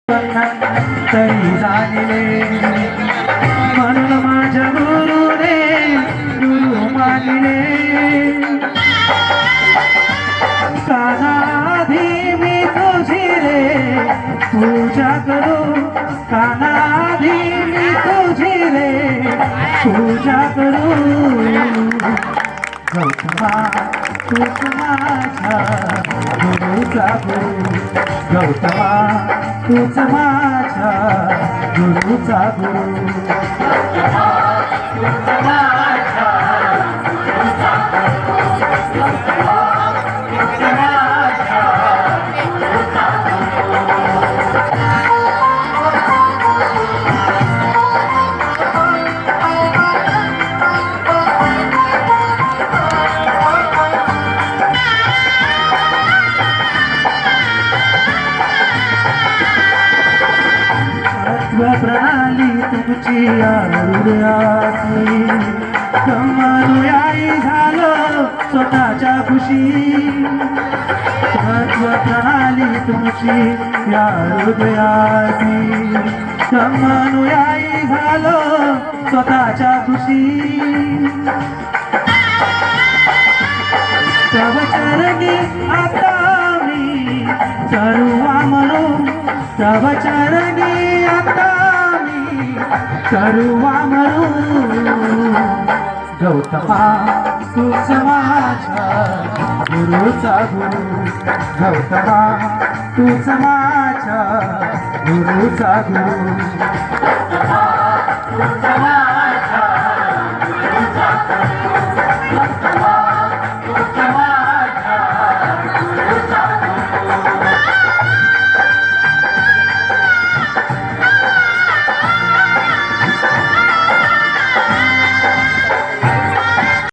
तरी जाणले म्हणून माझ्या गुरुने गुरु मानले कानाधी मी तुझी रे पूजा करू कानाधी मी तुझी रे पूजा करू गौतमा तूच माझ्या गुरुचा गुरु गौतमा तूच माझ्या गुरुचा गुरु प्रणाली तुमची हृदयाची कमनुयायी झालो स्वतःच्या खुशी तत्व प्रणाली तुमची या हृदयाची कमनुयायी झालो स्वतःच्या खुशी तव चरणी आता मी सर्वा म्हणून तव चरणी आता मी सर्वा म्हणून गौतमा तूच माझ्या गुरुचा गुरु गौतमा तूच माझ्या गुरुचा गुरु